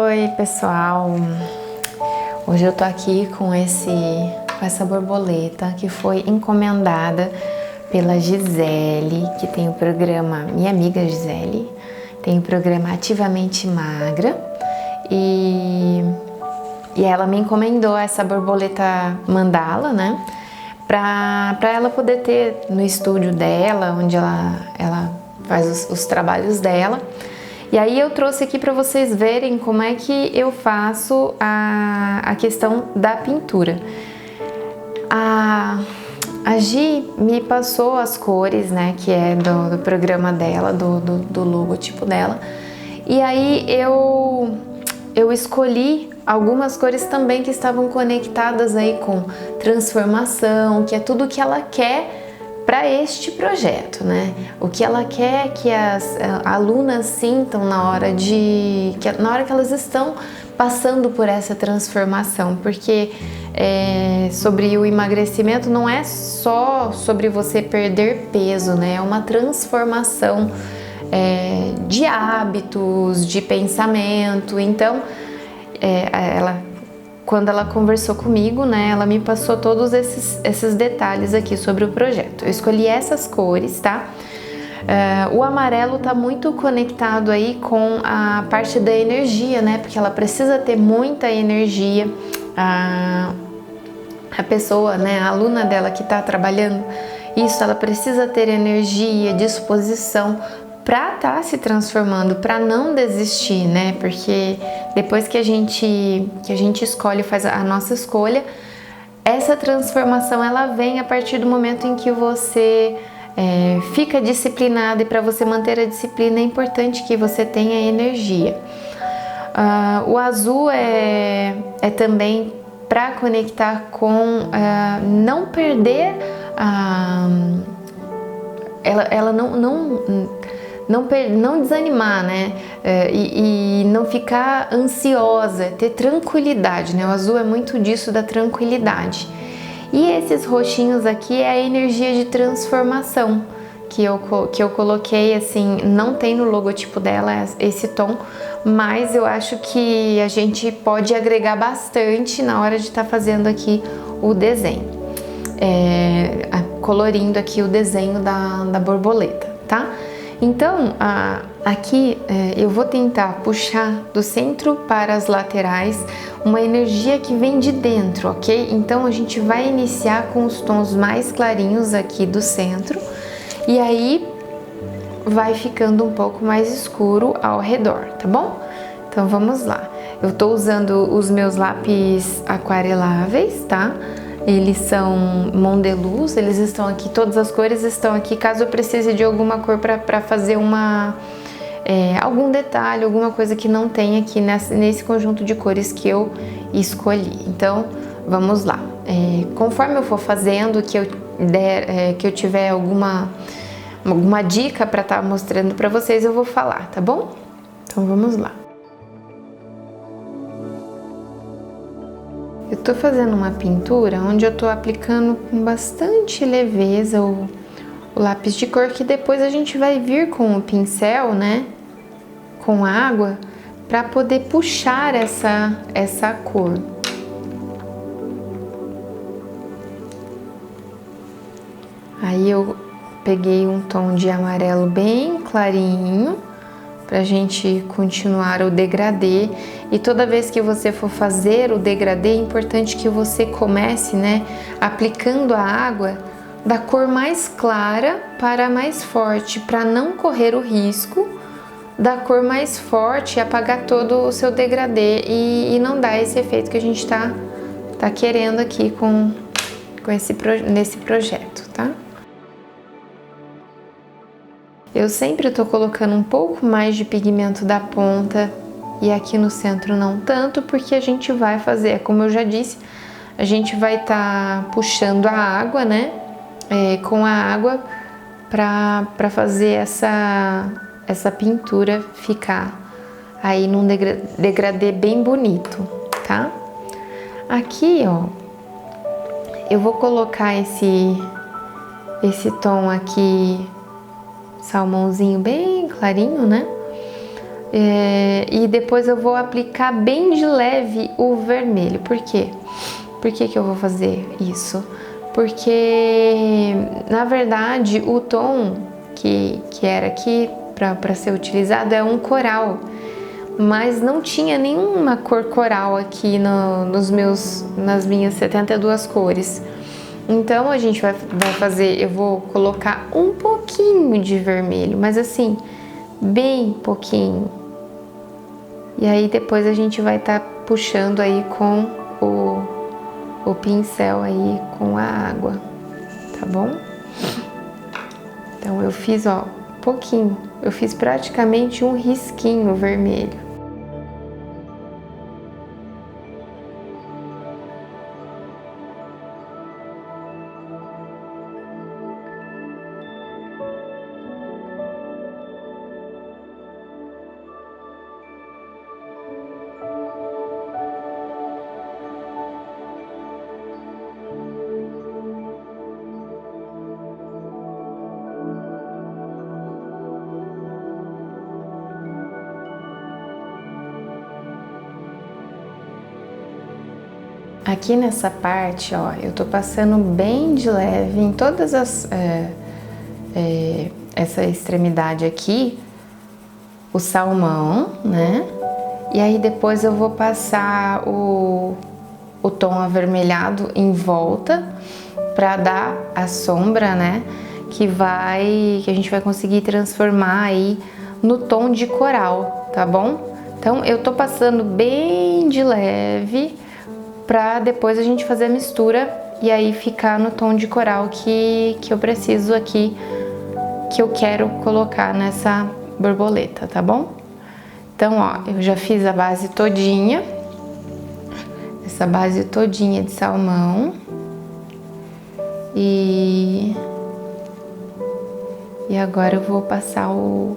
Oi, pessoal! Hoje eu tô aqui com essa borboleta que foi encomendada pela Gisele, que tem o programa, minha amiga Gisele, tem o programa Ativamente Magra e ela me encomendou essa borboleta mandala, né? Pra ela poder ter no estúdio dela, onde ela faz os trabalhos dela. E aí eu trouxe aqui para vocês verem como é que eu faço a questão da pintura. A Gi me passou as cores, né, que é do programa dela, do logotipo dela. E aí eu escolhi algumas cores também que estavam conectadas aí com transformação, que é tudo que ela quer para este projeto, né? O que ela quer que as alunas sintam na hora que elas estão passando por essa transformação, porque sobre o emagrecimento não é só sobre você perder peso, né? É uma transformação de hábitos, de pensamento. Então, quando ela conversou comigo, né, ela me passou todos esses detalhes aqui sobre o projeto. Eu escolhi essas cores, tá? O amarelo tá muito conectado aí com a parte da energia, né? Porque ela precisa ter muita energia. A pessoa, né, a aluna dela que tá trabalhando isso, ela precisa ter energia, disposição para estar se transformando, para não desistir, né? Porque depois que a gente escolhe, faz a nossa escolha, essa transformação ela vem a partir do momento em que você fica disciplinado, e para você manter a disciplina é importante que você tenha energia. O azul é também para conectar com não perder ela não desanimar, né? E não ficar ansiosa, ter tranquilidade, né? O azul é muito disso, da tranquilidade. E esses roxinhos aqui é a energia de transformação que eu coloquei, assim, não tem no logotipo dela esse tom, mas eu acho que a gente pode agregar bastante na hora de estar fazendo aqui o desenho, colorindo aqui o desenho da borboleta, tá? Então, aqui eu vou tentar puxar do centro para as laterais uma energia que vem de dentro, ok? Então, a gente vai iniciar com os tons mais clarinhos aqui do centro e aí vai ficando um pouco mais escuro ao redor, tá bom? Então, vamos lá. Eu tô usando os meus lápis aquareláveis, tá? Eles são Mondeluz, eles estão aqui, todas as cores estão aqui, caso eu precise de alguma cor para fazer algum detalhe, alguma coisa que não tem aqui nesse conjunto de cores que eu escolhi. Então, vamos lá. Conforme eu for fazendo, que eu tiver alguma dica para estar mostrando para vocês, eu vou falar, tá bom? Então, vamos lá. Eu tô fazendo uma pintura onde eu tô aplicando com bastante leveza o lápis de cor, que depois a gente vai vir com o pincel, né, com água, para poder puxar essa cor. Aí eu peguei um tom de amarelo bem clarinho, pra gente continuar o degradê. E toda vez que você for fazer o degradê, é importante que você comece, né, aplicando a água da cor mais clara para a mais forte, para não correr o risco da cor mais forte apagar todo o seu degradê e não dar esse efeito que a gente tá querendo aqui nesse projeto, tá? Eu sempre tô colocando um pouco mais de pigmento da ponta e aqui no centro não tanto, porque a gente vai fazer, como eu já disse, a gente vai estar puxando a água, né, com a água para fazer essa pintura ficar aí num degradê bem bonito, tá? Aqui, ó, eu vou colocar esse tom aqui, salmãozinho bem clarinho, né? E depois eu vou aplicar bem de leve o vermelho. Por quê? Por que eu vou fazer isso? Porque, na verdade, o tom que era aqui para ser utilizado é um coral, mas não tinha nenhuma cor coral aqui nas minhas 72 cores. Então a gente vai fazer, eu vou colocar um pouquinho de vermelho, mas assim, bem pouquinho. E aí depois a gente vai estar puxando aí com o pincel aí com a água, tá bom? Então eu fiz, ó, pouquinho, eu fiz praticamente um risquinho vermelho. Aqui nessa parte, ó, eu tô passando bem de leve em todas essa extremidade aqui, o salmão, né? E aí depois eu vou passar o tom avermelhado em volta pra dar a sombra, né? Que a gente vai conseguir transformar aí no tom de coral, tá bom? Então eu tô passando bem de leve para depois a gente fazer a mistura e aí ficar no tom de coral que eu preciso aqui, que eu quero colocar nessa borboleta, tá bom? Então, ó, eu já fiz a base todinha, essa base todinha de salmão e agora eu vou passar o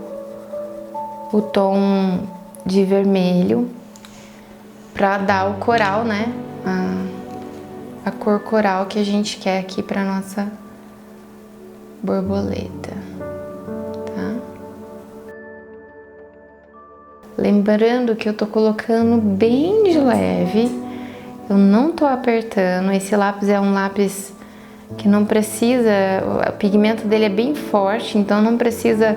tom de vermelho para dar o coral, né? A cor coral que a gente quer aqui para nossa borboleta, tá? Lembrando que eu tô colocando bem de leve, eu não tô apertando. Esse lápis é um lápis que não precisa, o pigmento dele é bem forte, então não precisa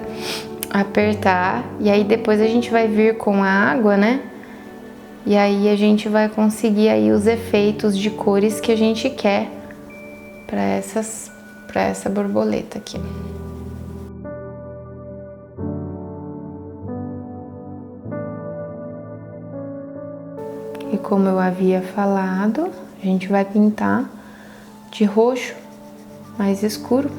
apertar. E aí depois a gente vai vir com a água, né? E aí a gente vai conseguir aí os efeitos de cores que a gente quer para essa borboleta aqui. E como eu havia falado, a gente vai pintar de roxo mais escuro.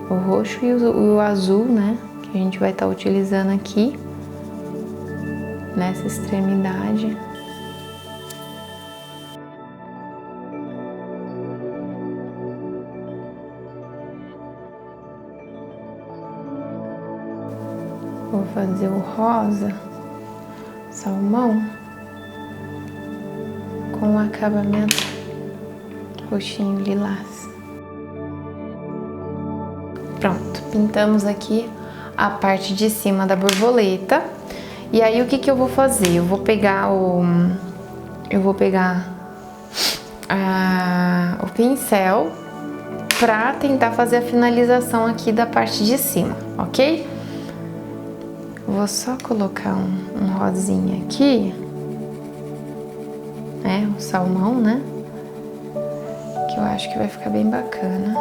O roxo e o azul, né? Que a gente vai estar utilizando aqui nessa extremidade. Vou fazer o rosa, salmão, com o acabamento roxinho lilás. Pronto, pintamos aqui a parte de cima da borboleta. E aí o que eu vou fazer? Eu vou pegar o pincel pra tentar fazer a finalização aqui da parte de cima, ok? Vou só colocar um rosinha aqui, o salmão, né? Que eu acho que vai ficar bem bacana.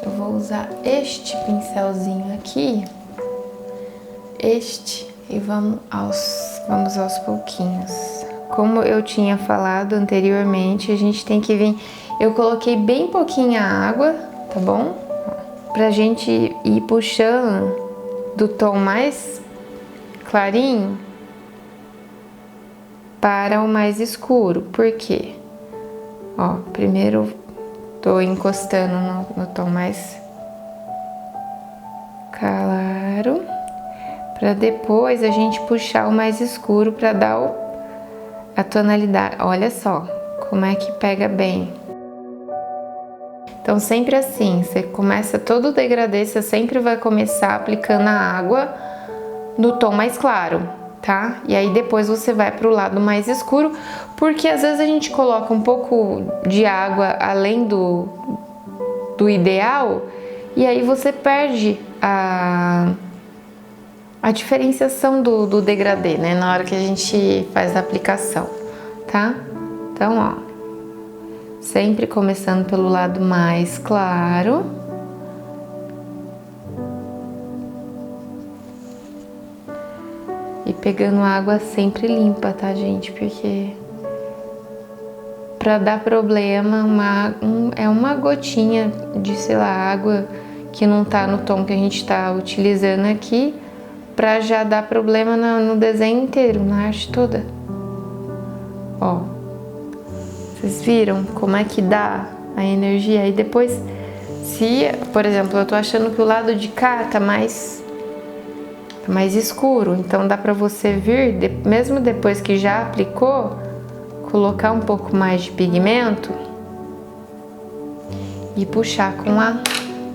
Eu vou usar este pincelzinho aqui, e vamos aos pouquinhos. Como eu tinha falado anteriormente, a gente tem que vir... Eu coloquei bem pouquinha água, tá bom? Pra gente ir puxando do tom mais clarinho para o mais escuro. Por quê? Ó, primeiro tô encostando no tom mais claro, para depois a gente puxar o mais escuro para dar a tonalidade. Olha só como é que pega bem. Então sempre assim, você começa todo o degradê, você sempre vai começar aplicando a água no tom mais claro, tá? E aí depois você vai pro lado mais escuro, porque às vezes a gente coloca um pouco de água além do ideal, e aí você perde a diferenciação do degradê, né? Na hora que a gente faz a aplicação, tá? Então, ó, sempre começando pelo lado mais claro. E pegando água sempre limpa, tá, gente? Porque pra dar problema, é uma gotinha de, sei lá, água que não tá no tom que a gente tá utilizando aqui, pra já dar problema no desenho inteiro, na arte toda. Ó, vocês viram como é que dá a energia? E depois, se, por exemplo, eu tô achando que o lado de cá tá mais escuro, então dá pra você vir, mesmo depois que já aplicou, colocar um pouco mais de pigmento e puxar com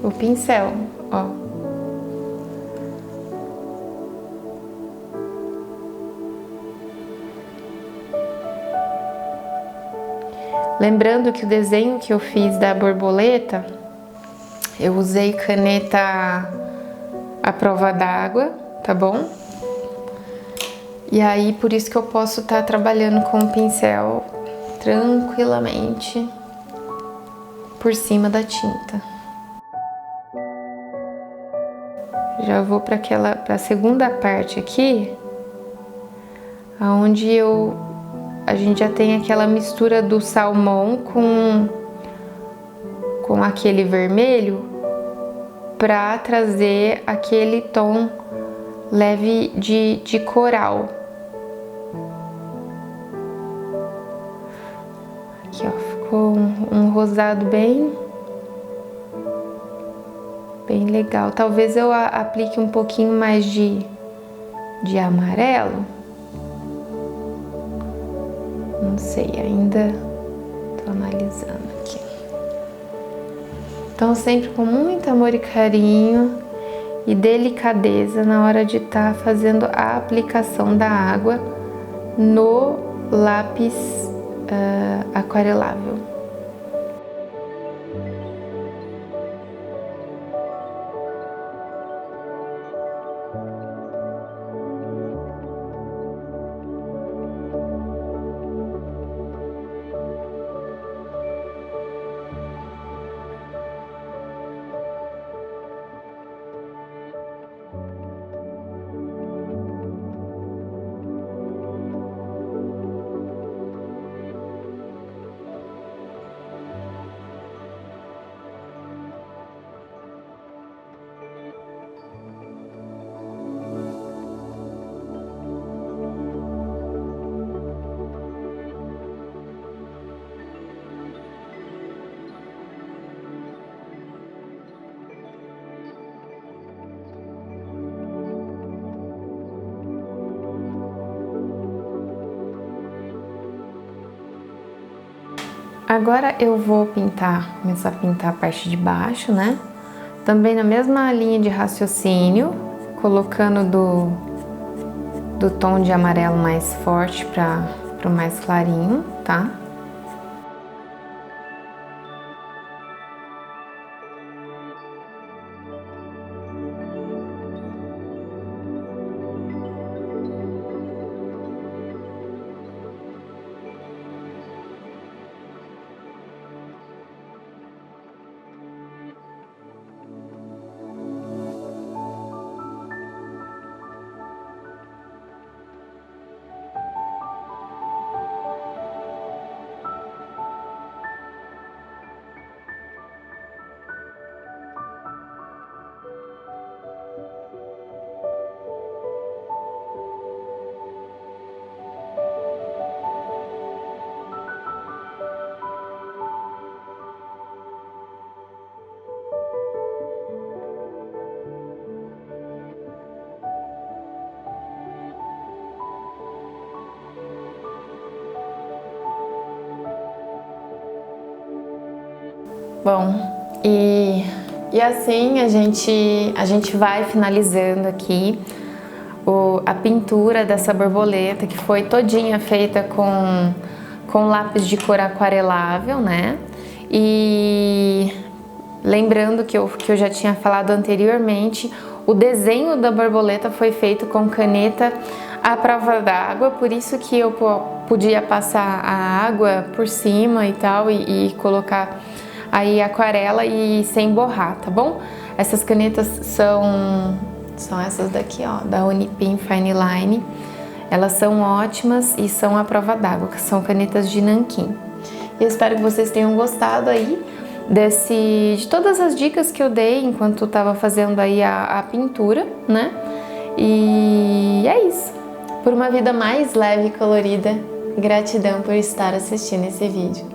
o pincel, ó. Lembrando que o desenho que eu fiz da borboleta, eu usei caneta à prova d'água, tá bom? E aí, por isso que eu posso estar trabalhando com o pincel tranquilamente por cima da tinta. Já vou para a segunda parte aqui, aonde a gente já tem aquela mistura do salmão com aquele vermelho para trazer aquele tom leve de coral. Aqui, ó, ficou um rosado bem legal. Talvez eu aplique um pouquinho mais de amarelo. Não sei, ainda tô analisando aqui. Então sempre com muito amor e carinho e delicadeza na hora de estar fazendo a aplicação da água no lápis aquarelável. Agora eu vou começar a pintar a parte de baixo, né? Também na mesma linha de raciocínio, colocando do tom de amarelo mais forte para o mais clarinho, tá? Bom, E assim a gente vai finalizando aqui a pintura dessa borboleta, que foi todinha feita com lápis de cor aquarelável, né? E lembrando que eu já tinha falado anteriormente, o desenho da borboleta foi feito com caneta à prova d'água, por isso que eu podia passar a água por cima e tal, e colocar aí aquarela e sem borrar, tá bom? Essas canetas são essas daqui, ó, da Unipin Fine Line. Elas são ótimas e são à prova d'água, que são canetas de nanquim. Eu espero que vocês tenham gostado aí de todas as dicas que eu dei enquanto estava fazendo aí a pintura, né? E é isso. Por uma vida mais leve e colorida, gratidão por estar assistindo esse vídeo.